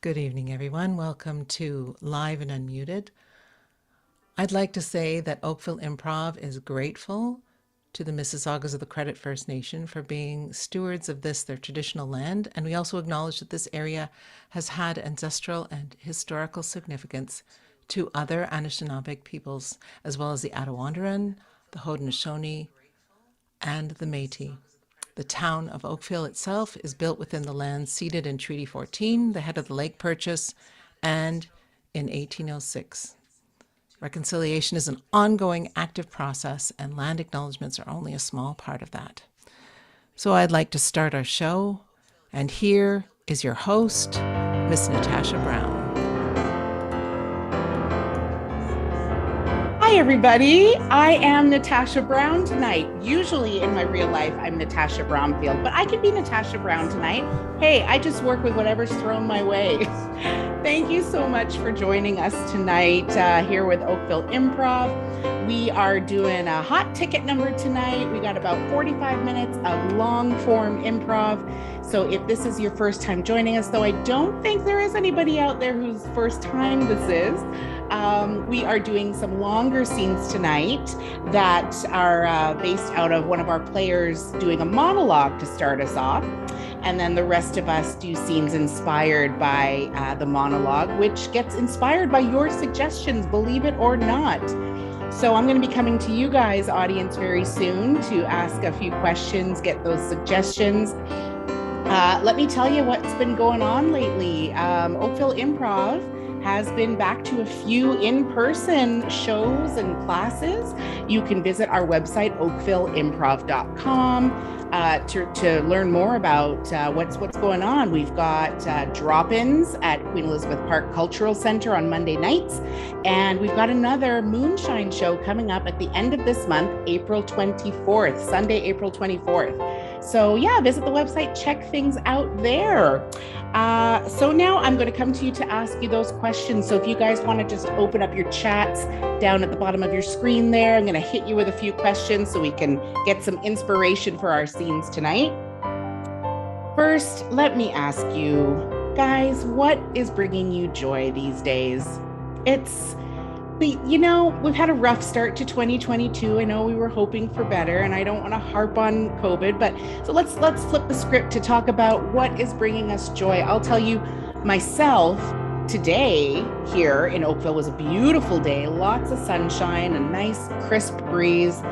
Good evening, everyone. Welcome to Live and Unmuted. I'd like to say that Oakville Improv is grateful to the Mississaugas of the Credit First Nation for being stewards of this, their traditional land, and we also acknowledge that this area has had ancestral and historical significance to other Anishinaabe peoples, as well as the Attawandaron, the Haudenosaunee, and the Métis. The town of Oakville itself is built within the land ceded in Treaty 14, the head of the lake purchase, and in 1806. Reconciliation is an ongoing active process, and land acknowledgements are only a small part of that. So I'd like to start our show, and here is your host, Miss Natasha Brown. Hi, everybody. I am Natasha Brown tonight. Usually in my real life, I'm Natasha Bromfield, but I can be Natasha Brown tonight. Hey, I just work with whatever's thrown my way. Thank you so much for joining us tonight here with Oakville Improv. We are doing a hot ticket number tonight. We got about 45 minutes of long form improv. So if this is your first time joining us, though I don't think there is anybody out there whose first time this is, we are doing some longer scenes tonight that are based out of one of our players doing a monologue to start us off. And then the rest of us do scenes inspired by the monologue, which gets inspired by your suggestions, believe it or not. So I'm going to be coming to you guys, audience, very soon to ask a few questions, get those suggestions. Let me tell you what's been going on lately. Oakville Improv has been back to a few in-person shows and classes. You can visit our website, oakvilleimprov.com, to learn more about what's going on. We've got drop-ins at Queen Elizabeth Park Cultural Center on Monday nights, and we've got another moonshine show coming up at the end of this month, April 24th, Sunday, April 24th. So yeah, visit the website, check things out there. So now I'm going to come to you to ask you those questions. So if you guys want to just open up your chats down at the bottom of your screen there, I'm going to hit you with a few questions so we can get some inspiration for our scenes tonight. First, let me ask you guys, what is bringing you joy these days? We've had a rough start to 2022. I know we were hoping for better, and I don't want to harp on COVID, but so let's flip the script to talk about what is bringing us joy. I'll tell you myself, today here in Oakville was a beautiful day, lots of sunshine, a nice crisp breeze.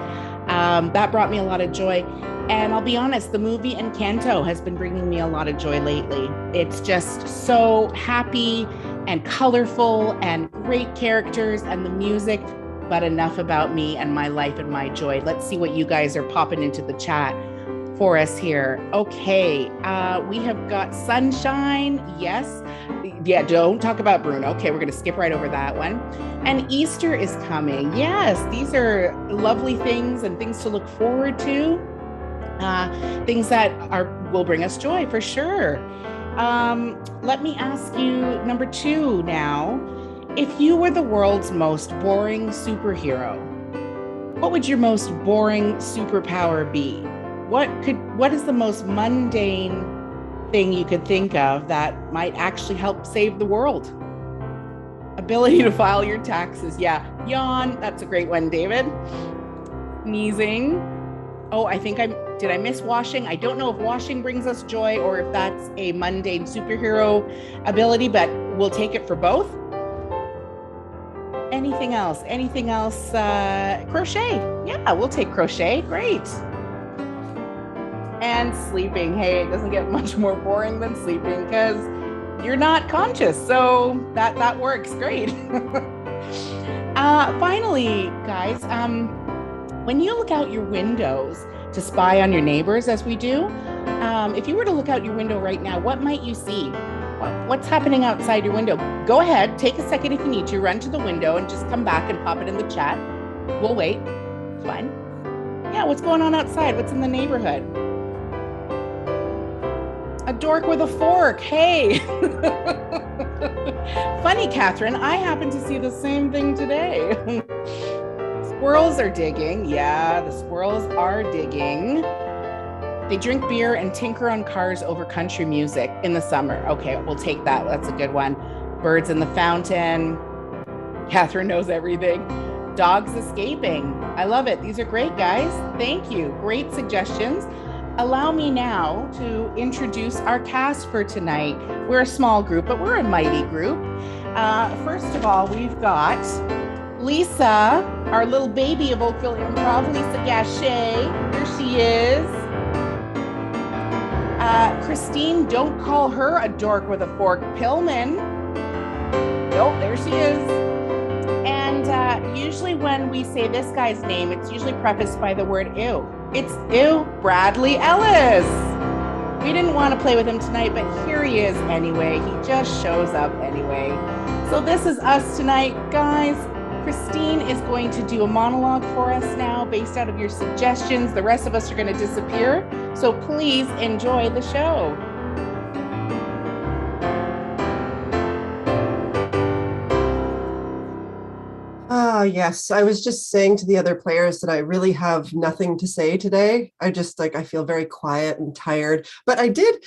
That brought me a lot of joy. And I'll be honest, the movie Encanto has been bringing me a lot of joy lately. It's just so happy and colorful and great characters and the music, but enough about me and my life and my joy. Let's see what you guys are popping into the chat for us here. Okay, we have got sunshine. Yes. Yeah, don't talk about Bruno. Okay, we're going to skip right over that one. And Easter is coming. Yes, these are lovely things and things to look forward to. Things that will bring us joy for sure. Let me ask you number 2 now. If you were the world's most boring superhero, what would your most boring superpower be? What is the most mundane thing you could think of that might actually help save the world? Ability to file your taxes. Yeah, yawn. That's a great one, David. Sneezing. Oh, did I miss washing? I don't know if washing brings us joy or if that's a mundane superhero ability, but we'll take it for both. Anything else? Crochet. Yeah, we'll take crochet. Great. And sleeping. Hey, it doesn't get much more boring than sleeping because you're not conscious. So that works great. Finally, guys, when you look out your windows to spy on your neighbors, as we do, if you were to look out your window right now, what might you see? What's happening outside your window? Go ahead, take a second if you need to, run to the window and just come back and pop it in the chat. We'll wait. It's fine. Yeah, what's going on outside? What's in the neighborhood? A dork with a fork. Hey. Funny, Catherine, I happened to see the same thing today. Squirrels are digging. Yeah, the squirrels are digging. They drink beer and tinker on cars over country music in the summer. Okay, we'll take that. That's a good one. Birds in the fountain. Catherine knows everything. Dogs escaping. I love it. These are great, guys. Thank you. Great suggestions. Allow me now to introduce our cast for tonight. We're a small group, but we're a mighty group. First of all, we've got Lisa, our little baby of Oakville Improv, Lisa Gachet. Here she is. Christine, don't call her a dork with a fork, Pillman. Nope, there she is. And usually when we say this guy's name, it's usually prefaced by the word ew. It's ew, Bradley Ellis. We didn't want to play with him tonight, but here he is anyway. He just shows up anyway. So this is us tonight, guys. Christine is going to do a monologue for us now based out of your suggestions. The rest of us are going to disappear. So please enjoy the show. Yes, I was just saying to the other players that I really have nothing to say today. I feel very quiet and tired, but I did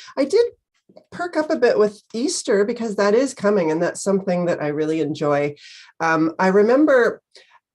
perk up a bit with Easter because that is coming and that's something that I really enjoy. I remember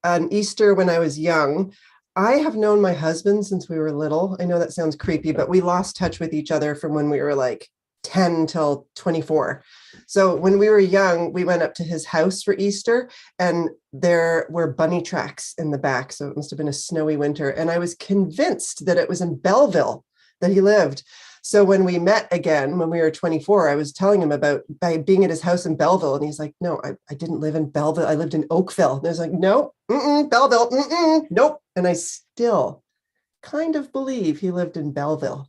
on Easter when I was young, I have known my husband since we were little. I know that sounds creepy, but we lost touch with each other from when we were like 10 till 24. So when we were young, we went up to his house for Easter and there were bunny tracks in the back. So it must have been a snowy winter. And I was convinced that it was in Belleville that he lived. So when we met again, when we were 24, I was telling him about being at his house in Belleville. And he's like, no, I didn't live in Belleville. I lived in Oakville. And I was like, no, Belleville, nope. And I still kind of believe he lived in Belleville.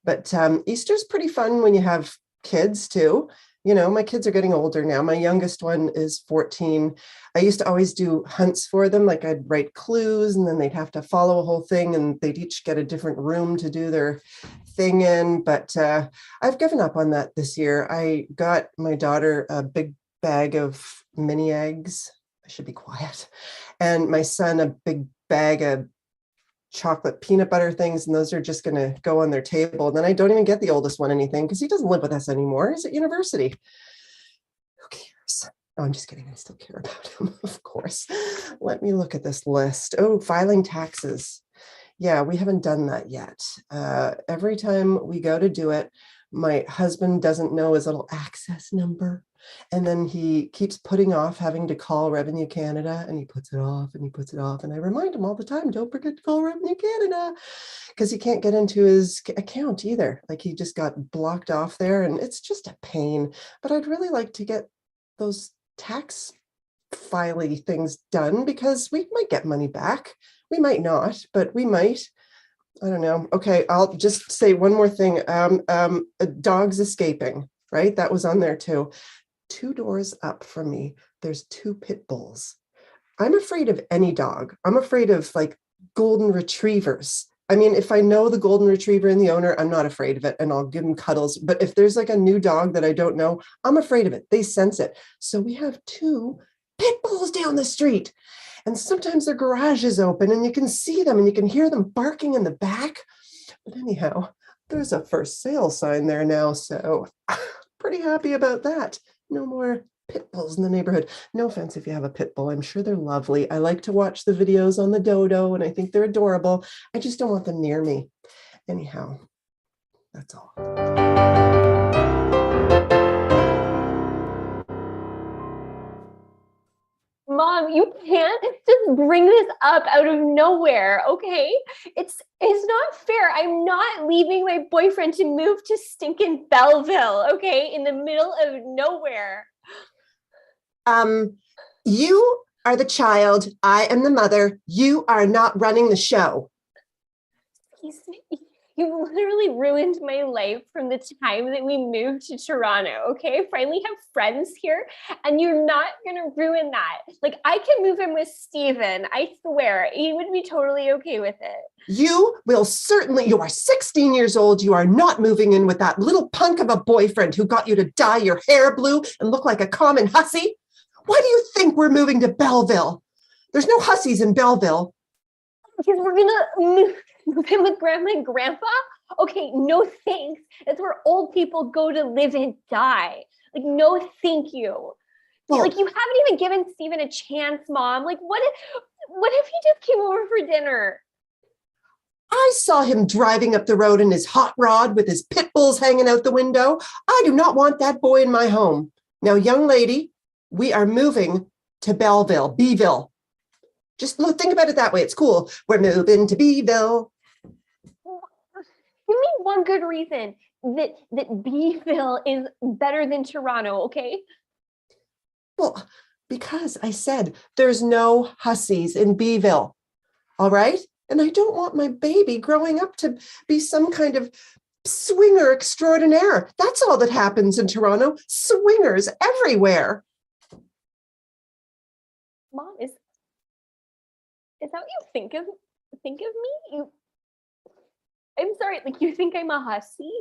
But Easter's pretty fun when you have kids too. You know, my kids are getting older now. My youngest one is 14. I used to always do hunts for them. Like I'd write clues and then they'd have to follow a whole thing and they'd each get a different room to do their thing in. But I've given up on that this year. I got my daughter a big bag of mini eggs. I should be quiet. And my son a big bag of chocolate peanut butter things, and those are just going to go on their table. And then I don't even get the oldest one anything because he doesn't live with us anymore. He's at university. Who cares? Oh, I'm just kidding. I still care about him, of course. Let me look at this list. Oh, filing taxes. Yeah, we haven't done that yet. Every time we go to do it, my husband doesn't know his little access number. And then he keeps putting off having to call Revenue Canada and he puts it off and he puts it off. And I remind him all the time, don't forget to call Revenue Canada because he can't get into his account either. Like he just got blocked off there and it's just a pain. But I'd really like to get those tax filey things done because we might get money back. We might not, but we might. I don't know. Okay, I'll just say one more thing. Dogs escaping, right? That was on there too. 2 doors up from me, there's 2 pit bulls. I'm afraid of any dog. I'm afraid of like golden retrievers. I mean, if I know the golden retriever and the owner, I'm not afraid of it and I'll give him cuddles. But if there's like a new dog that I don't know, I'm afraid of it. They sense it. So we have 2 pit bulls down the street. And sometimes their garage is open and you can see them and you can hear them barking in the back. But anyhow, there's a for sale sign there now. So pretty happy about that. No more pit bulls in the neighborhood. No offense if you have a pit bull. I'm sure they're lovely. I like to watch the videos on the dodo and I think they're adorable. I just don't want them near me. Anyhow, that's all. Mom, you can't just bring this up out of nowhere, okay? It's not fair. I'm not leaving my boyfriend to move to stinking Belleville, okay? In the middle of nowhere. You are the child. I am the mother. You are not running the show. You literally ruined my life from the time that we moved to Toronto, okay? I finally have friends here, and you're not gonna ruin that. Like, I can move in with Steven, I swear. He would be totally okay with it. You will certainly, you are 16 years old. You are not moving in with that little punk of a boyfriend who got you to dye your hair blue and look like a common hussy. Why do you think we're moving to Belleville? There's no hussies in Belleville. Because we're gonna move in with Grandma and Grandpa? Okay, no thanks. That's where old people go to live and die. Like, no thank you. Well, Like, you haven't even given Steven a chance, Mom. Like, what if he just came over for dinner? I saw him driving up the road in his hot rod with his pit bulls hanging out the window. I do not want that boy in my home. Now, young lady, we are moving to Belleville. Just think about it that way. It's cool. We're moving to Belleville. Give me one good reason that Belleville is better than Toronto, okay? Well, because I said there's no hussies in Belleville. All right? And I don't want my baby growing up to be some kind of swinger extraordinaire. That's all that happens in Toronto. Swingers everywhere. Mom, is that what you think of me? I'm sorry, like, you think I'm a hussy?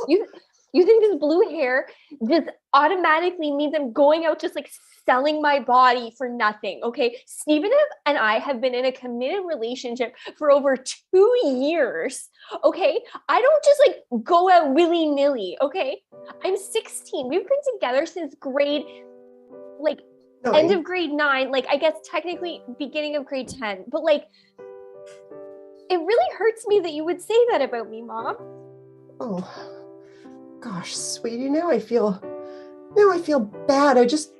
You think this blue hair just automatically means I'm going out just like selling my body for nothing, okay? Steven and I have been in a committed relationship for over 2 years, okay? I don't just like go out willy-nilly, okay? I'm 16. We've been together since grade, like, end of grade 9, like, I guess technically beginning of grade 10, but like, it really hurts me that you would say that about me, Mom. Oh, gosh, sweetie, now I feel bad. I just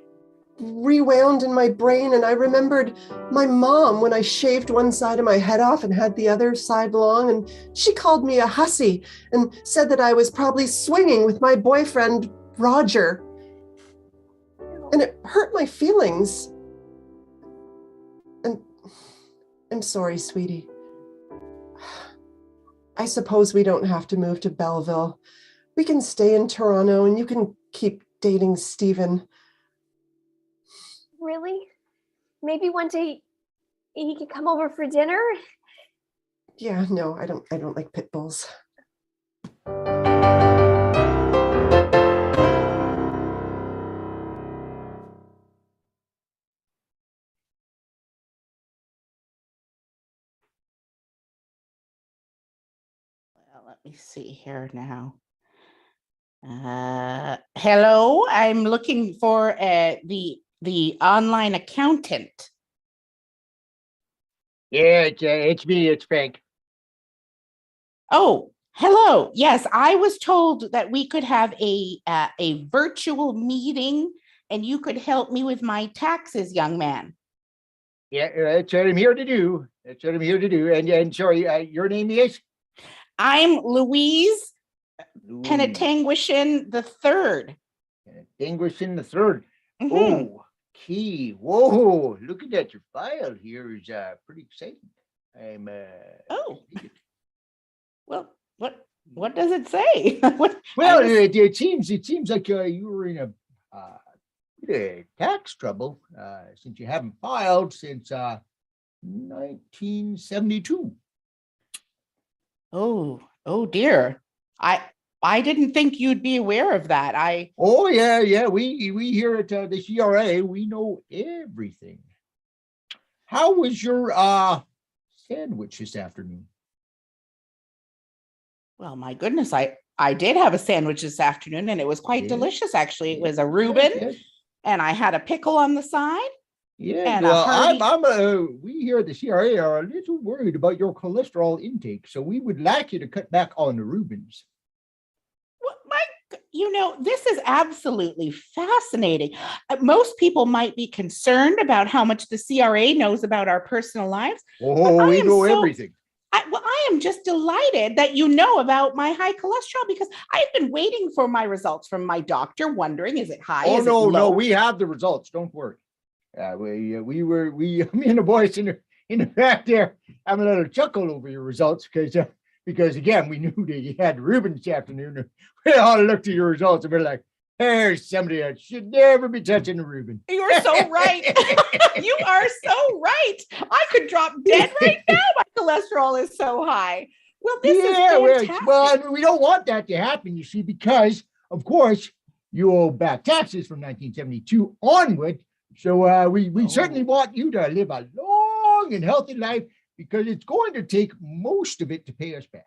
rewound in my brain and I remembered my mom when I shaved one side of my head off and had the other side long, and she called me a hussy and said that I was probably swinging with my boyfriend, Roger. And it hurt my feelings. And I'm sorry, sweetie. I suppose we don't have to move to Belleville. We can stay in Toronto and you can keep dating Steven. Really? Maybe one day he could come over for dinner? Yeah, no, I don't like pit bulls. Let me see here now. Hello, I'm looking for the online accountant. Yeah, it's me. It's Frank. Oh, hello. Yes, I was told that we could have a virtual meeting and you could help me with my taxes, young man. Yeah, that's what I'm here to do. That's what I'm here to do. And sorry, your name is? I'm Louise Penetanguishing the Third. Penetanguishing the Third. Mhm. Oh, key. Whoa, look at that. Your file here is pretty exciting. I'm Oh. Well, what does it say? Well, it seems like you were in a tax trouble since you haven't filed since 1972. Oh dear. I didn't think you'd be aware of that. Oh yeah. We here at the CRA, we know everything. How was your sandwich this afternoon? Well, my goodness, I did have a sandwich this afternoon and it was quite delicious, actually. It was a Reuben and I had a pickle on the side. Yeah, and well, we here at the CRA are a little worried about your cholesterol intake, so we would like you to cut back on the Reubens. This is absolutely fascinating. Most people might be concerned about how much the CRA knows about our personal lives. Oh, we know everything. I am just delighted that you know about my high cholesterol because I've been waiting for my results from my doctor, wondering, is it high? Oh, is it low? No, we have the results. Don't worry. Me and the boys in the back there having a little chuckle over your results because again, we knew that you had Reuben this afternoon. We all looked at your results and we're like, there's somebody that should never be touching a Reuben. You're so right. You are so right. I could drop dead right now. My cholesterol is so high. Well, this is fantastic. Well, we don't want that to happen, you see, because of course you owe back taxes from 1972 onward. So we certainly want you to live a long and healthy life because it's going to take most of it to pay us back.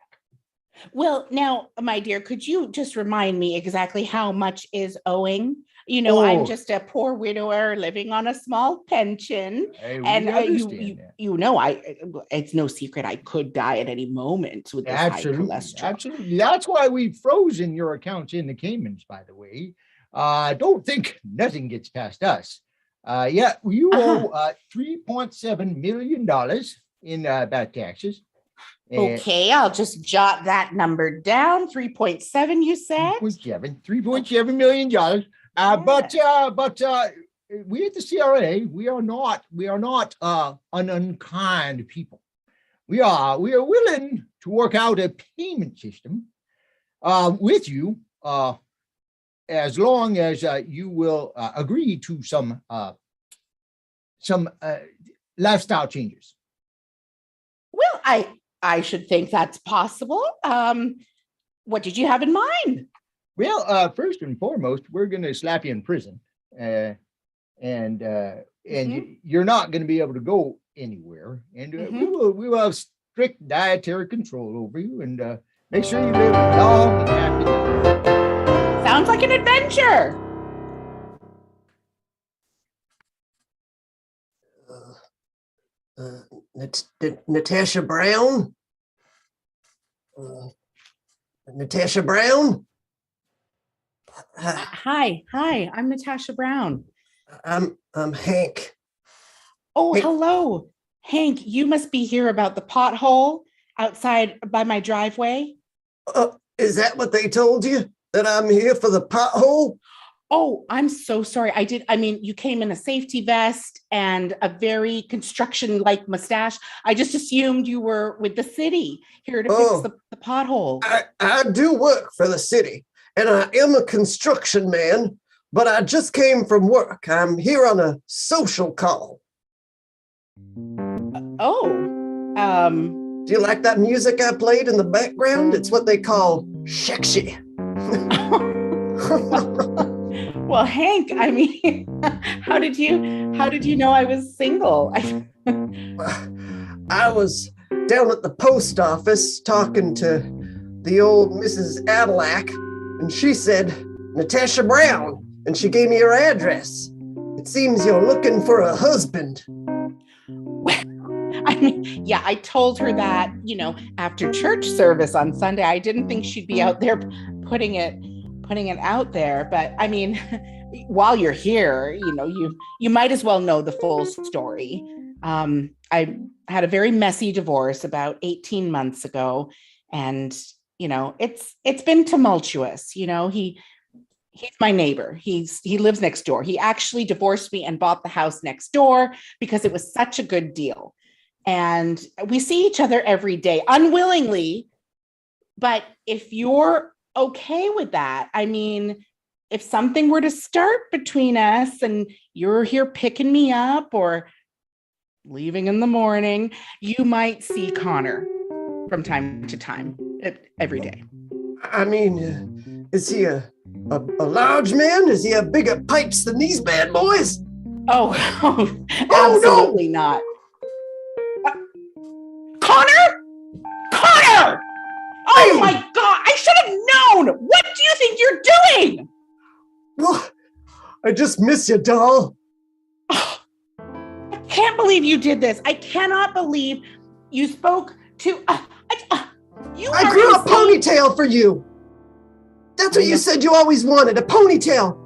Well, now, my dear, could you just remind me exactly how much is owing? I'm Oh, just a poor widower living on a small pension, and we understand that. it's no secret I could die at any moment with this high Absolutely, cholesterol. absolutely. That's why we've frozen your accounts in the Caymans, by the way. I don't think nothing gets past us. Yeah, you owe $3.7 million in back taxes. Okay, I'll just jot that number down. 3.7, you said? $3.7 million. But we at the CRA, we are not an unkind people. We are willing to work out a payment system with you as long as you will agree to some lifestyle changes. Well, I should think that's possible. What did you have in mind? Well, first and foremost, we're going to slap you in prison, and you're not going to be able to go anywhere. And we will have strict dietary control over you, and make sure you live long and happy life. Sounds like an adventure. Natasha Brown? Natasha Brown? Hi, I'm Natasha Brown. I'm Hank. Oh, Hey. Hello. Hank, you must be here about the pothole outside by my driveway. Is that what they told you? That I'm here for the pothole? Oh, I'm so sorry. You came in a safety vest and a very construction-like mustache. I just assumed you were with the city here to fix the pothole. I do work for the city, and I am a construction man, but I just came from work. I'm here on a social call. Do you like that music I played in the background? It's what they call sexy. Well, Hank, how did you know I was single? I was down at the post office talking to the old Mrs. Adelac, and she said, Natasha Brown, and she gave me her address. It seems you're looking for a husband. Yeah, I told her that, after church service on Sunday. I didn't think she'd be out there putting it out there. But while you're here, you might as well know the full story. I had a very messy divorce about 18 months ago, and it's been tumultuous. He's my neighbor. He lives next door. He actually divorced me and bought the house next door because it was such a good deal. And we see each other every day, unwillingly. But if you're okay with that, if something were to start between us and you're here picking me up or leaving in the morning, you might see Connor from time to time, every day. Is he a large man? Is he have bigger pipes than these bad boys? Oh, absolutely not. Connor! Oh my God, I should have known! What do you think you're doing? Well, I just miss you, doll. I can't believe you did this. I cannot believe you spoke to... I grew a ponytail for you. That's what you said you always wanted, a ponytail.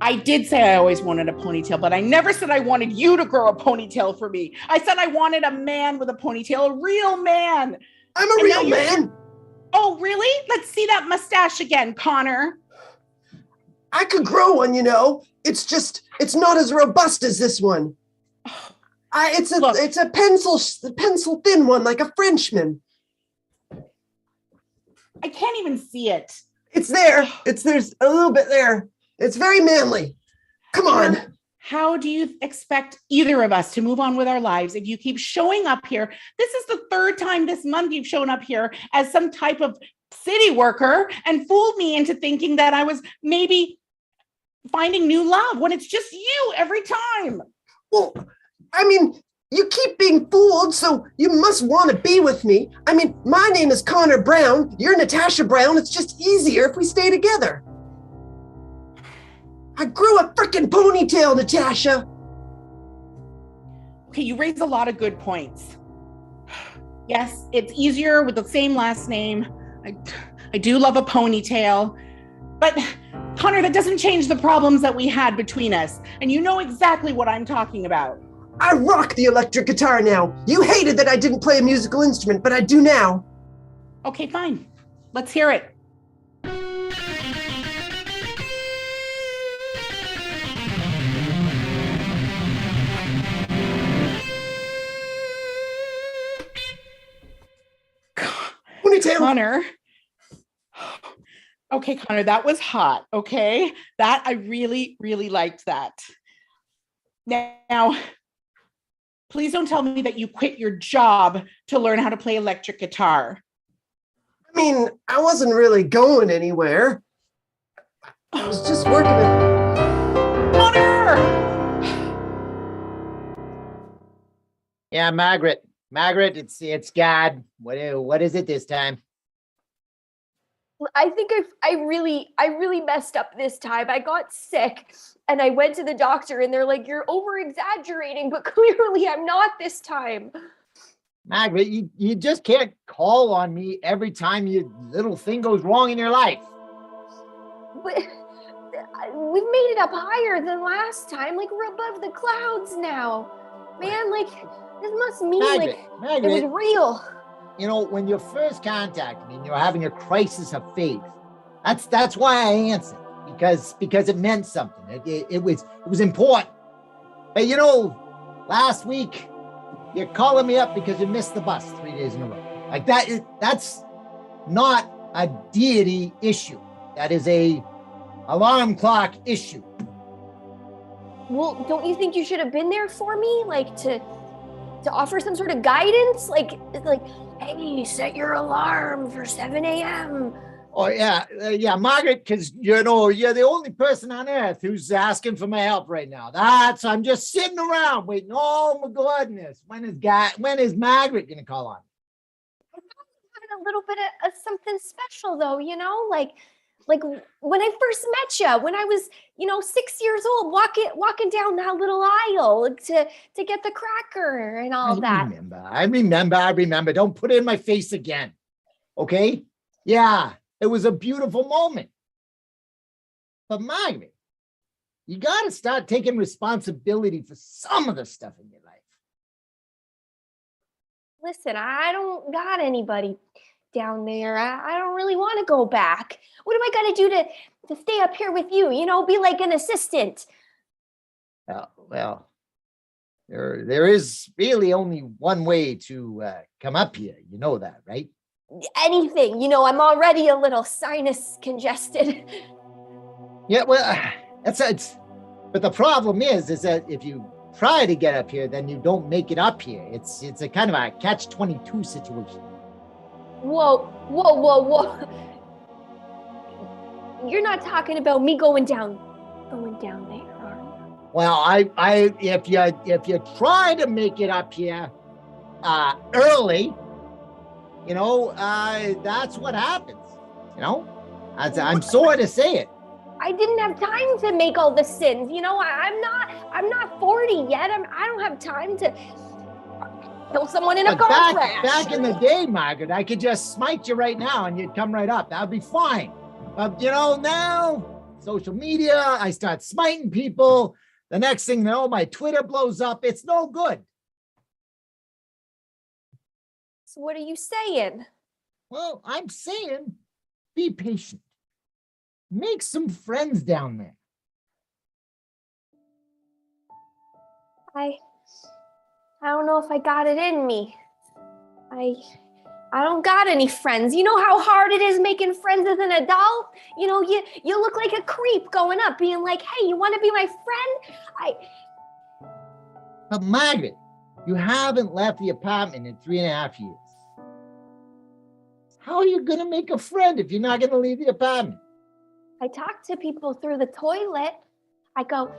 I did say I always wanted a ponytail, but I never said I wanted you to grow a ponytail for me. I said I wanted a man with a ponytail, a real man. I'm a real man. Oh, really? Let's see that mustache again, Connor. I could grow one, It's not as robust as this one. It's a pencil thin one, like a Frenchman. I can't even see it. It's there. There's a little bit there. It's very manly. Come on. How do you expect either of us to move on with our lives if you keep showing up here? This is the third time this month you've shown up here as some type of city worker and fooled me into thinking that I was maybe finding new love when it's just you every time. Well, You keep being fooled, so you must want to be with me. I mean, my name is Connor Brown. You're Natasha Brown. It's just easier if we stay together. I grew a freaking ponytail, Natasha. Okay, you raise a lot of good points. Yes, it's easier with the same last name. I do love a ponytail. But Connor, that doesn't change the problems that we had between us. And you know exactly what I'm talking about. I rock the electric guitar now. You hated that I didn't play a musical instrument, but I do now. Okay, fine. Let's hear it. Ponytail. Connor. Okay, Connor, that was hot. Okay, that I really, really liked that. Now, please don't tell me that you quit your job to learn how to play electric guitar. I mean, I wasn't really going anywhere. I was just working at... Connor! Yeah, Margaret, it's God. What is it this time? I think I really messed up this time. I got sick and I went to the doctor and they're like, you're over exaggerating, but clearly I'm not this time. Margaret, you just can't call on me every time your little thing goes wrong in your life. But we've made it up higher than last time. Like, we're above the clouds now. Man, like, this must mean Margaret, it was real. You know, when you first contacted me and you were having a crisis of faith, that's why I answered, because it meant something. It was important. But you know, last week you're calling me up because you missed the bus 3 days in a row. Like that's not a deity issue. That is a alarm clock issue. Well, don't you think you should have been there for me? Like, to offer some sort of guidance? Like, hey, set your alarm for 7 a.m. Oh, yeah, Margaret, because, you know, you're the only person on earth who's asking for my help right now. I'm just sitting around waiting. Oh, my goodness. When is Margaret going to call on me? A little bit of something special, though, you know? Like when I first met you, when I was, 6 years old, walking down that little aisle to get the cracker and all that. I remember. Don't put it in my face again. Okay? Yeah, it was a beautiful moment. But Margaret, you got to start taking responsibility for some of the stuff in your life. Listen, I don't got anybody down there. I don't really want to go back. What am I going to do to stay up here with you? Be like an assistant. Well, there is really only one way to come up here. You know that, right? Anything. I'm already a little sinus congested. Yeah, well, but the problem is that if you try to get up here, then you don't make it up here. It's a kind of a catch-22 situation. Whoa. You're not talking about me going down there, are you? Well, if you try to make it up here early, that's what happens. I'm sorry to say it. I didn't have time to make all the sins. I'm not 40 yet. I don't have time to kill someone in a car crash. Back in the day, Margaret, I could just smite you right now and you'd come right up. That'd be fine. But now social media, I start smiting people. The next thing you know, my Twitter blows up. It's no good. So what are you saying? Well, I'm saying be patient. Make some friends down there. I don't know if I got it in me. I don't got any friends. You know how hard it is making friends as an adult? You look like a creep going up, being like, hey, you want to be my friend? But Margaret, you haven't left the apartment in 3.5 years. How are you going to make a friend if you're not going to leave the apartment? I talk to people through the toilet. I go,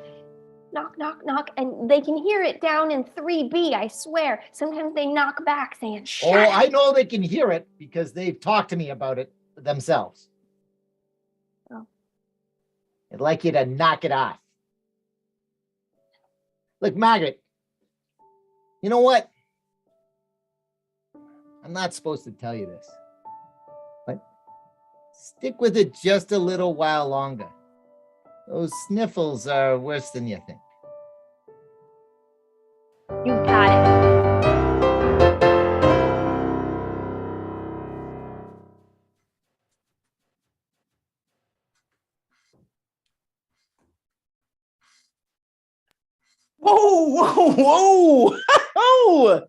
knock, knock, knock, and they can hear it down in 3B, I swear. Sometimes they knock back saying, shut Oh, up. I know they can hear it because they've talked to me about it themselves. Oh. I'd like you to knock it off. Look, Margaret, you know what? I'm not supposed to tell you this, but stick with it just a little while longer. Those sniffles are worse than you think. You got it. Whoa, whoa, whoa.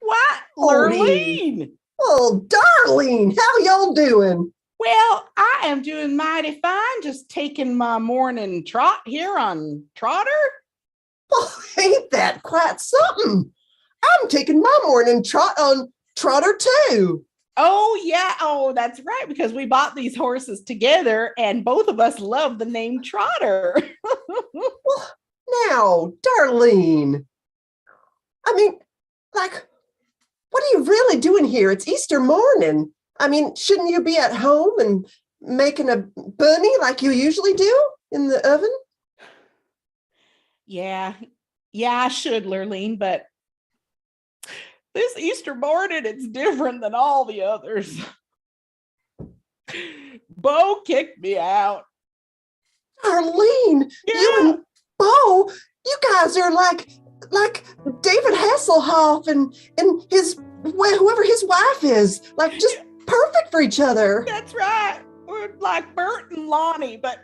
What, Howdy. Lurleen? Oh, Darlene, how y'all doing? Well, I am doing mighty fine, just taking my morning trot here on Trotter. Oh, ain't that quite something? I'm taking my morning trot on Trotter too. Oh, yeah. Oh, that's right, because we bought these horses together and both of us love the name Trotter. Well, now, Darlene, I mean, like, what are you really doing here? It's Easter morning. I mean, shouldn't you be at home and making a bunny like you usually do in the oven? Yeah, I should, Lurleen, but this Easter morning, it's different than all the others. Bo kicked me out. Darlene, you and Bo, you guys are like David Hasselhoff and his whoever his wife is, like just perfect for each other. That's right. We're like Bert and Lonnie, but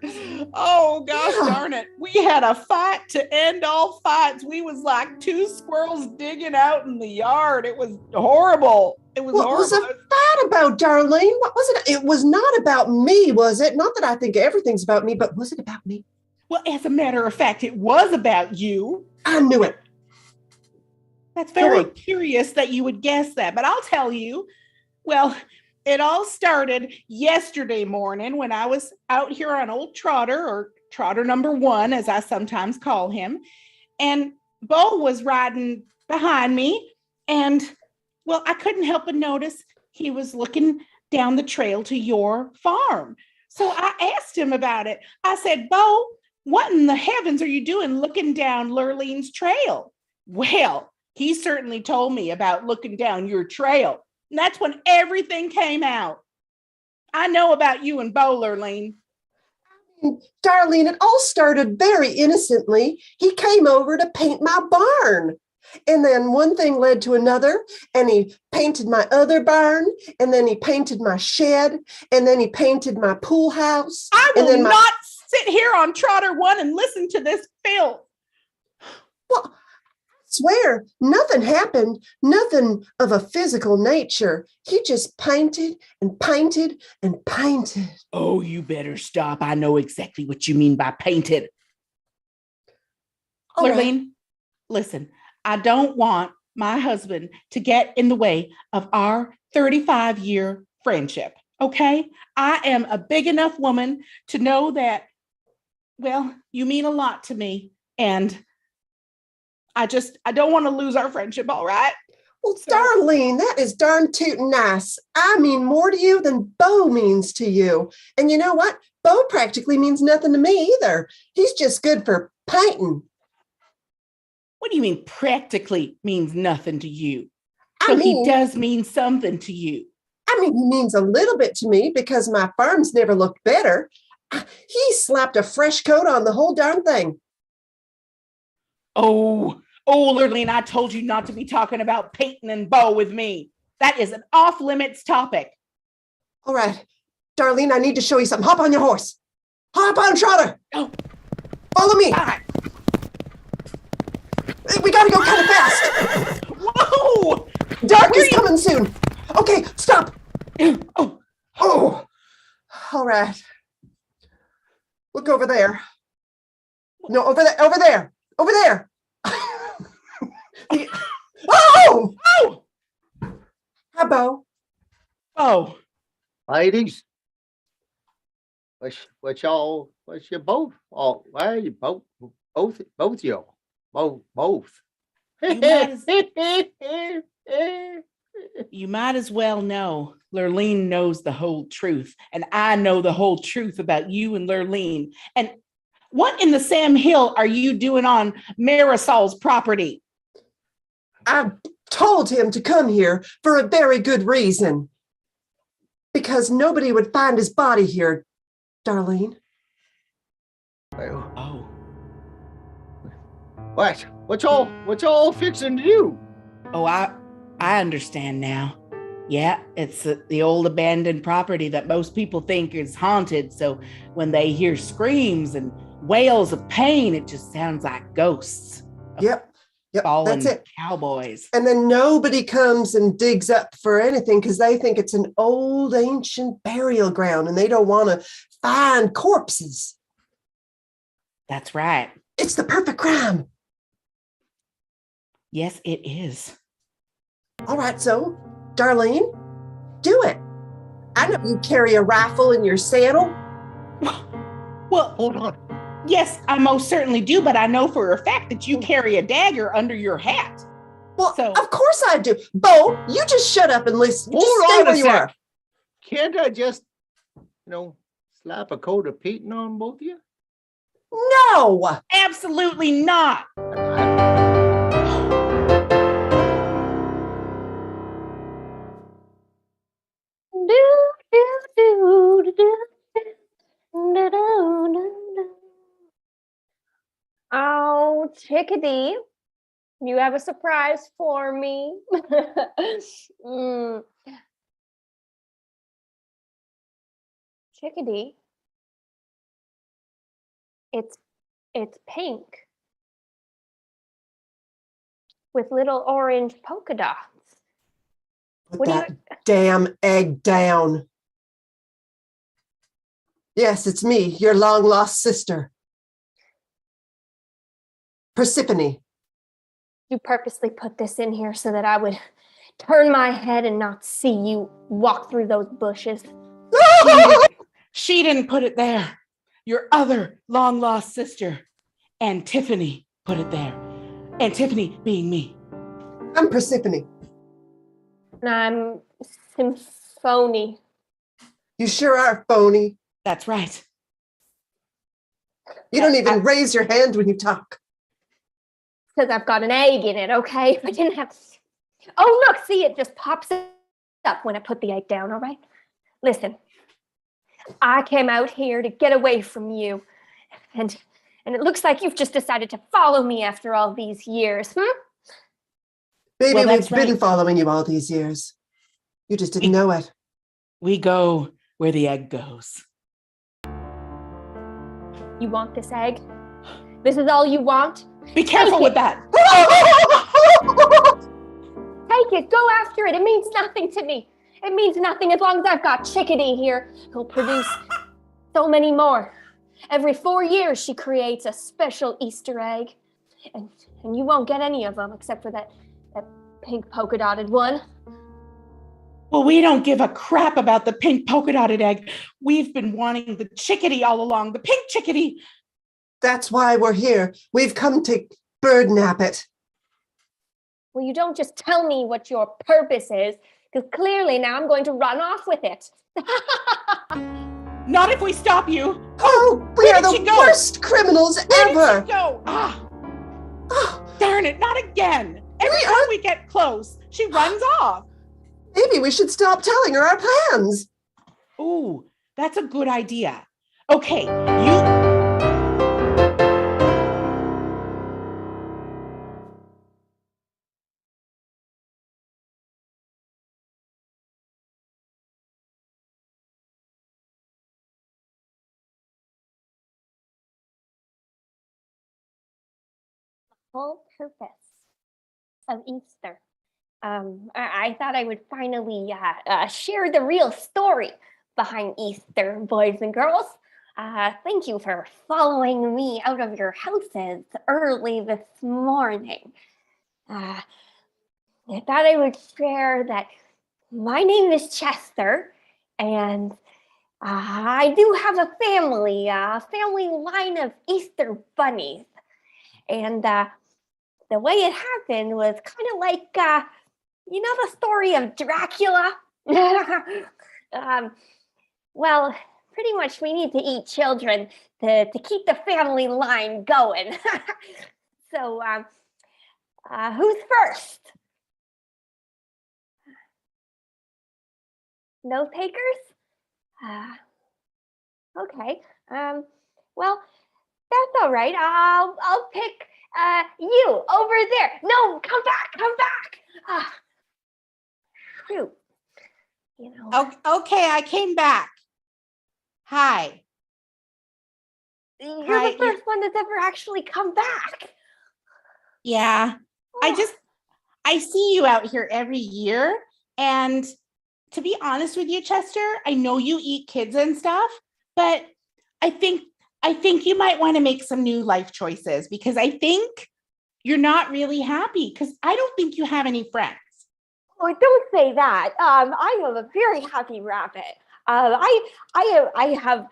oh gosh darn it. We had a fight to end all fights. We was like two squirrels digging out in the yard. It was horrible. It was What horrible. was the fight about, Darlene? What was it? It was not about me, was it? Not that I think everything's about me, but was it about me? Well, as a matter of fact, it was about you. I knew it. That's very curious that you would guess that, but I'll tell you. Well, it all started yesterday morning when I was out here on old Trotter, or Trotter number 1, as I sometimes call him. And Bo was riding behind me. And, well, I couldn't help but notice he was looking down the trail to your farm. So I asked him about it. I said, Bo, what in the heavens are you doing looking down Lurleen's trail? Well, he certainly told me about looking down your trail. And that's when everything came out. I know about you and Bo, Lurleen. Darlene, it all started very innocently. He came over to paint my barn. And then one thing led to another, and he painted my other barn, and then he painted my shed, and then he painted my pool house. I will and then not sit here on Trotter 1 and listen to this filth. Well, I swear, nothing happened, nothing of a physical nature. He just painted and painted and painted. Oh, you better stop. I know exactly what you mean by painted. All Lurleen, right. Listen, I don't want my husband to get in the way of our 35-year friendship, okay? I am a big enough woman to know that, well, you mean a lot to me, and I don't want to lose our friendship, all right? Well, Darlene, that is darn tootin' nice. I mean more to you than Bo means to you. And you know what? Bo practically means nothing to me either. He's just good for painting. What do you mean practically means nothing to you? So he does mean something to you. I mean, he means a little bit to me because my farm's never looked better. He slapped a fresh coat on the whole darn thing. Oh, Lurleen, I told you not to be talking about painting and Bo with me. That is an off-limits topic. All right, Darlene, I need to show you something. Hop on your horse. Hop on, Trotter. Oh. Follow me. Ah. We gotta go kind of fast. Whoa! Dark is coming soon. Okay, stop. Oh. All right. Look over there. No, over there. Oh! Hi, Bo. Oh. Ladies, what's your boat? Oh, why are you boat? Both you. Both. You might as well know Lurleen knows the whole truth, and I know the whole truth about you and Lurleen. And what in the Sam Hill are you doing on Marisol's property? I told him to come here for a very good reason. Because nobody would find his body here, Darlene. Oh. What? What's all fixing to do? Oh, I understand now. Yeah, it's the old abandoned property that most people think is haunted. So when they hear screams and wails of pain, it just sounds like ghosts. Yep, Fallen that's it. Cowboys. And then nobody comes and digs up for anything because they think it's an old ancient burial ground and they don't want to find corpses. That's right. It's the perfect crime. Yes, it is. All right, so Darlene, do it. I know you carry a rifle in your saddle. Well, Hold on. yes, I most certainly do, but I know for a fact that you carry a dagger under your hat. Well, So- of course I do. Bo, you just shut up and listen. Just Hold stay on a where you sec. are. Can't I just, slap a coat of paint on both of you? No. Absolutely not. Oh, Chickadee, you have a surprise for me. Mm. Chickadee, it's pink with little orange polka dots. Put What do that damn egg down. Yes, it's me, your long lost sister. Persephone. You purposely put this in here so that I would turn my head and not see you walk through those bushes. She didn't put it there. Your other long lost sister, Antiphony, put it there. Antiphony being me. I'm Persephone. And I'm Symphony. You sure are phony. That's right. You don't even raise your hand when you talk. Because I've got an egg in it, okay? If I didn't have... Oh, look, see, it just pops up when I put the egg down, all right? Listen, I came out here to get away from you. And it looks like you've just decided to follow me after all these years, Baby, Well, we've that's been right. following you all these years. You just didn't know it. We go where the egg goes. You want this egg? This is all you want? Be careful with that. Take it, go after it. It means nothing to me. It means nothing as long as I've got Chickadee here who'll produce so many more. Every 4 years, she creates a special Easter egg. And you won't get any of them except for that pink polka dotted one. Well, we don't give a crap about the pink polka dotted egg. We've been wanting the chickadee all along, the pink chickadee. That's why we're here. We've come to bird nap it. Well, you don't just tell me what your purpose is, because clearly now I'm going to run off with it. Not if we stop you. Oh, we where are did the she go? worst criminals Where ever. did she go? Ah, Oh, darn it, not again. Every We time are- we get close, she runs off. maybe we should stop telling her our plans. Ooh, that's a good idea. Okay, you... Whole purpose of Easter. I thought I would finally share the real story behind Easter, boys and girls. Thank you for following me out of your houses early this morning. I thought I would share that my name is Chester, and I do have a family line of Easter bunnies. And the way it happened was kind of like, the story of Dracula? Well, pretty much we need to eat children to keep the family line going. So, who's first? No takers? Okay. Well, that's all right. I'll pick you over there. No, come back. Shoot. Okay, I came back. Hi. You're Hi, the first one that's ever actually come back. Yeah. Oh. I see you out here every year. And to be honest with you, Chester, I know you eat kids and stuff, but I think you might want to make some new life choices, because I think you're not really happy, because I don't think you have any friends. Oh, don't say that. I am a very happy rabbit. I have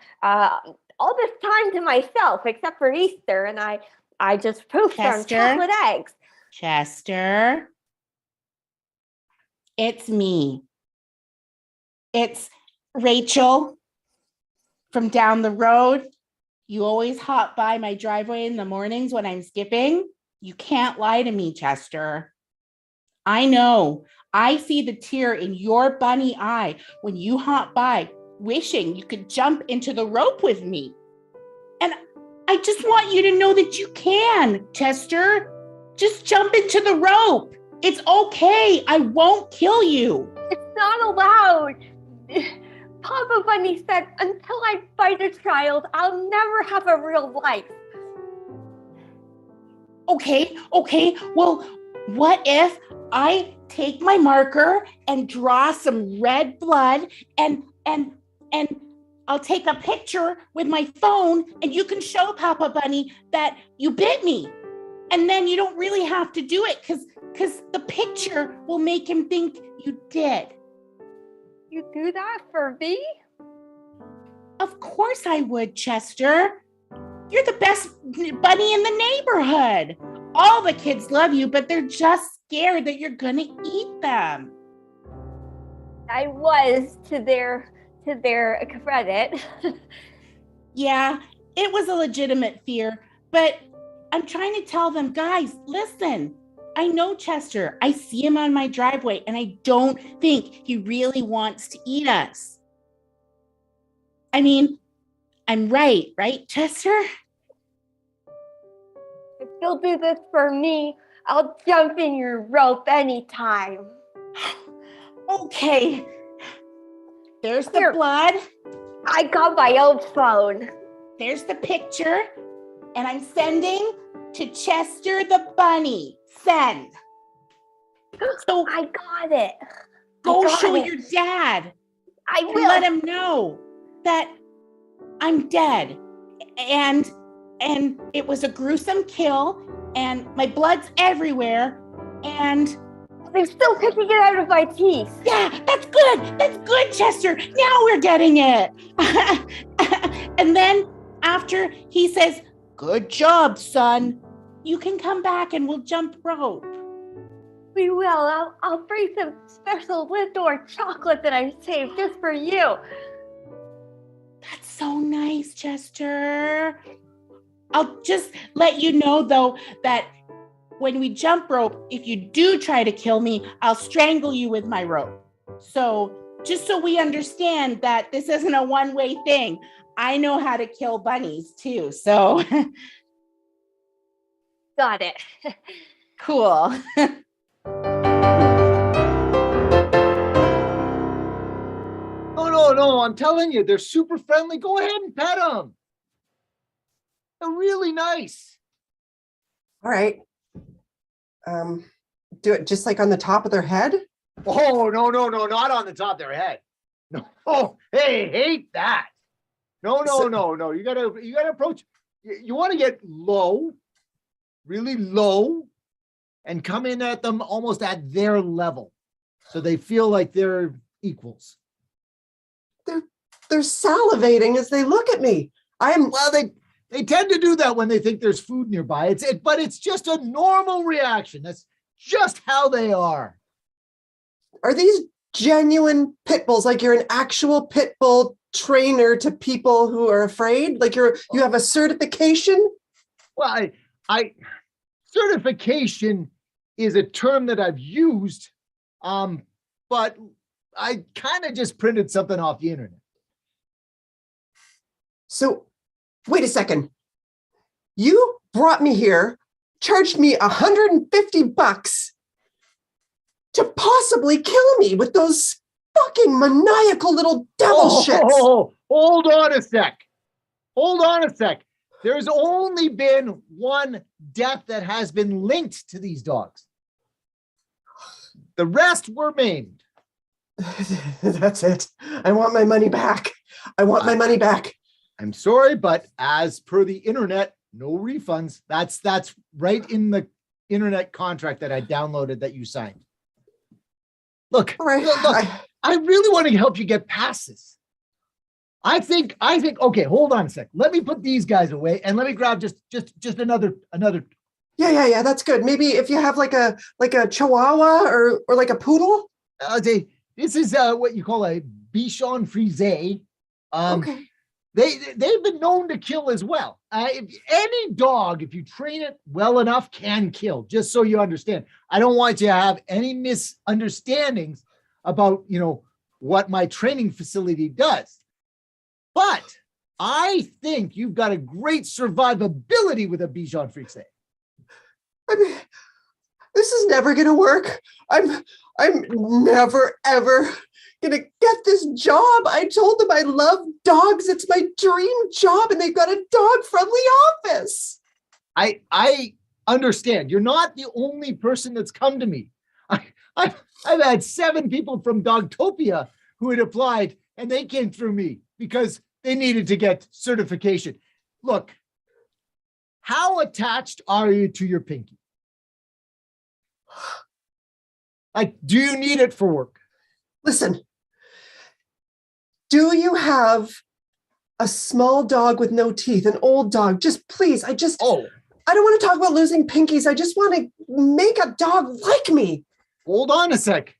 all this time to myself, except for Easter, and I just poofed on chocolate eggs. Chester, it's me. It's Rachel from down the road. You always hop by my driveway in the mornings when I'm skipping. You can't lie to me, Chester. I know. I see the tear in your bunny eye when you hop by, wishing you could jump into the rope with me. And I just want you to know that you can, Chester. Just jump into the rope. It's okay. I won't kill you. It's not allowed. Papa Bunny said, until I find a child, I'll never have a real life. Okay. Well, what if I take my marker and draw some red blood and I'll take a picture with my phone, and you can show Papa Bunny that you bit me. And then you don't really have to do it because the picture will make him think you did. You do that for me? Of course I would, Chester. You're the best bunny in the neighborhood. All the kids love you, but they're just scared that you're gonna eat them. I was, to their credit. Yeah, it was a legitimate fear, but I'm trying to tell them, guys, listen, I know Chester. I see him on my driveway, and I don't think he really wants to eat us. I mean, I'm right, Chester? If you'll do this for me, I'll jump in your rope anytime. Okay. There's the blood. I got my old phone. There's the picture. And I'm sending to Chester the bunny. Send. So I got it. Go show your dad. I will. And let him know that I'm dead. And it was a gruesome kill. And my blood's everywhere. And I'm still picking it out of my teeth. Yeah, that's good. That's good, Chester. Now we're getting it. And then after he says, good job, son, you can come back and we'll jump rope. We will. I'll bring some special Lindor chocolate that I saved just for you. That's so nice, Chester. I'll just let you know, though, that when we jump rope, if you do try to kill me, I'll strangle you with my rope. So just so we understand that this isn't a one-way thing, I know how to kill bunnies too. So got it. Cool. No, I'm telling you, they're super friendly. Go ahead and pet them. They're really nice. All right. Do it just like on the top of their head? Oh, no, not on the top of their head. No, oh, hey, hate that. No. You gotta approach. You want to get low, really low, and come in at them almost at their level, so they feel like they're equals. They're salivating as they look at me. Well, They tend to do that when they think there's food nearby. But it's just a normal reaction. That's just how they are. Are these genuine pit bulls? Like you're an actual pit bull trainer to people who are afraid? Like you have a certification? Well, I certification is a term that I've used, but I kind of just printed something off the internet. So wait a second. You brought me here, charged me $150 to possibly kill me with those fucking maniacal little devil shits. Hold on a sec. There's only been one death that has been linked to these dogs. The rest were maimed. That's it. I want my money back. I'm sorry, but as per the internet, no refunds. That's right in the internet contract that I downloaded that you signed. Look, all right. Look, I really want to help you get past this. I think, okay, hold on a sec. Let me put these guys away and let me grab just another. Yeah. That's good. Maybe if you have like a Chihuahua or like a poodle. This is what you call a Bichon Frise. Okay. They've been known to kill as well. Any dog, if you train it well enough, can kill, just so you understand. I don't want you to have any misunderstandings about, what my training facility does. But I think you've got a great survivability with a Bichon Frise. I mean, this is never going to work. I'm never, ever gonna get this job. I told them I love dogs. It's my dream job, and they've got a dog-friendly office. I understand. You're not the only person that's come to me. I've had 7 people from Dogtopia who had applied, and they came through me because they needed to get certification. Look, how attached are you to your pinky? Like, do you need it for work? Listen, do you have a small dog with no teeth, an old dog? Just please, I don't want to talk about losing pinkies. I just want to make a dog like me. Hold on a sec.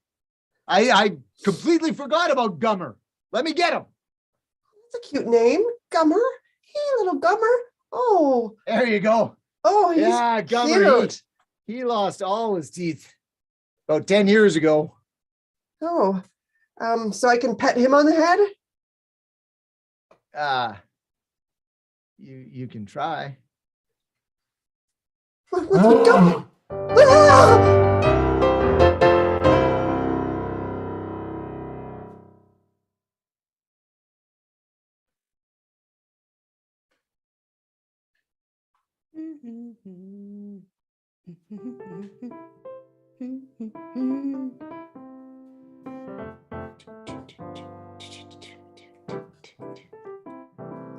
I completely forgot about Gummer. Let me get him. That's a cute name, Gummer. Hey, little Gummer. Oh. There you go. Oh, he's Gummer. cute. He lost all his teeth about 10 years ago. Oh, so I can pet him on the head? You can try. What's going? Ah!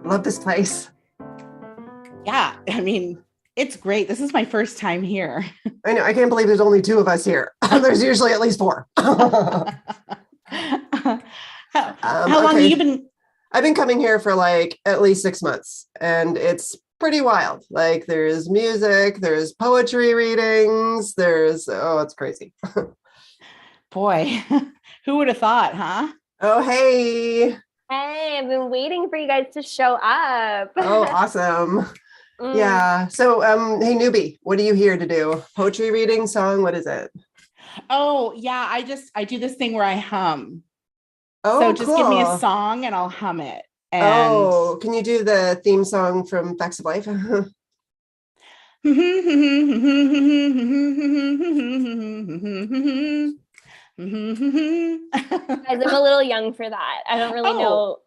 Love this place. Yeah, I mean, it's great. This is my first time here. I know. I can't believe there's only 2 of us here. There's usually at least 4. How long have you been? I've been coming here for like at least 6 months, and it's pretty wild. Like there's music, there's poetry readings, it's crazy. Boy, who would have thought, huh? Oh, hey. Hey, I've been waiting for you guys to show up. Oh, awesome. Yeah. So, hey, newbie, what are you here to do? Poetry reading, song? What is it? Oh, yeah. I do this thing where I hum. Oh, so just cool. give me a song and I'll hum it. And oh, can you do the theme song from Facts of Life? Guys, I'm a little young for that. I don't really know.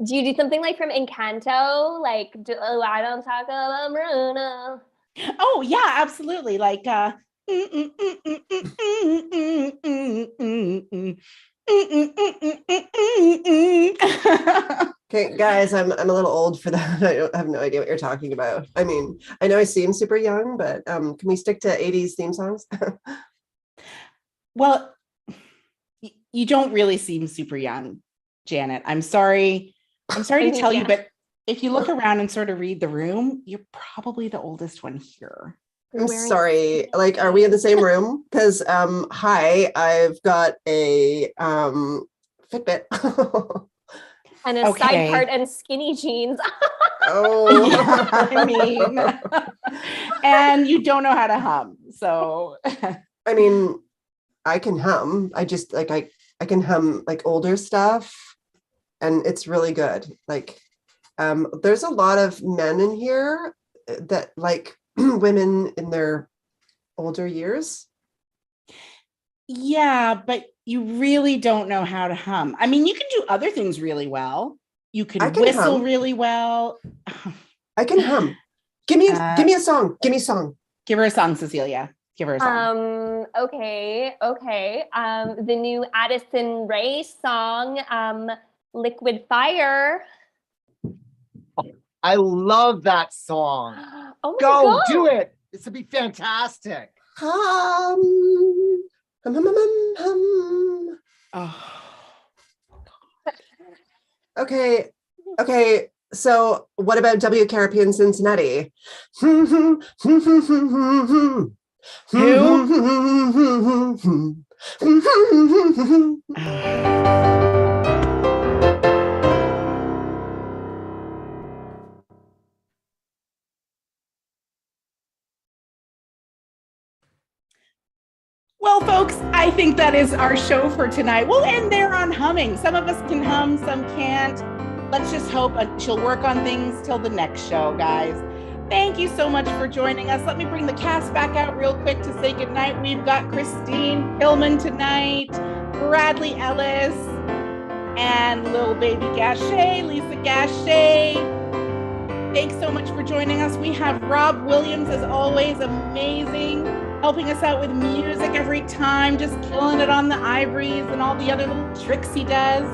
Do you do something like from Encanto? Like, I don't talk about Bruno. Oh, yeah, absolutely. Like, Okay, guys, I'm a little old for that. I have no idea what you're talking about. I mean, I know I seem super young, but can we stick to 80s theme songs? Well, you don't really seem super young, Janet. I'm sorry to tell you, but if you look around and sort of read the room, you're probably the oldest one here. I'm wearing sorry. Like, are we in the same room? Because hi, I've got a Fitbit. And a Okay. side part and skinny jeans. Oh, Yeah, I mean, and you don't know how to hum. So I mean, I can hum. I just like I can hum like older stuff, and it's really good. Like, there's a lot of men in here that like women in their older years. yeah, but you really don't know how to hum. I mean, you can do other things really well. You I can can whistle hum. really well. I can hum. Give me a song. Give me a song. Give her a song, Cecilia. Give her a song. Okay. The new Addison Rae song, Liquid Fire. I love that song. Oh my Go God. do it. This would be fantastic. Hum, hum, hum, hum, hum. Oh. Okay. So what about WKRP in Cincinnati? Well, folks, I think that is our show for tonight. We'll end there on humming. Some of us can hum, some can't. Let's just hope she'll work on things till the next show, guys. Thank you so much for joining us. Let me bring the cast back out real quick to say goodnight. We've got Christine Pillman tonight, Bradley Ellis, and little baby Gachet, Lisa Gachet. Thanks so much for joining us. We have Rob Williams, as always, amazing, helping us out with music every time, just killing it on the ivories and all the other little tricks he does.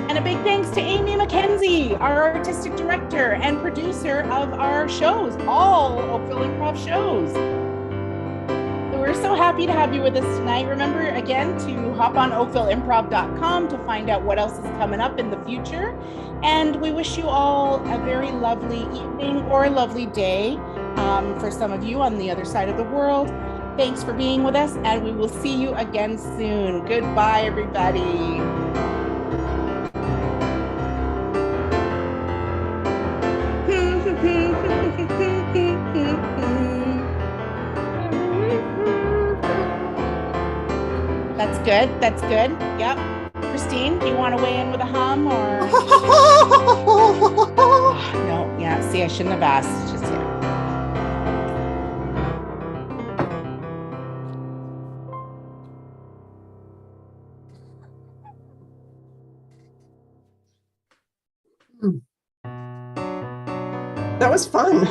And a big thanks to Amy McKenzie, our artistic director and producer of our shows, all Oakville Improv shows. So we're so happy to have you with us tonight. Remember, again, to hop on oakvilleimprov.com to find out what else is coming up in the future. And we wish you all a very lovely evening or a lovely day for some of you on the other side of the world. Thanks for being with us, and we will see you again soon. Goodbye, everybody. That's good. That's good. Yep. Christine, do you want to weigh in with a hum or? No. Yeah. See, I shouldn't have asked. It's just yeah. That was fun.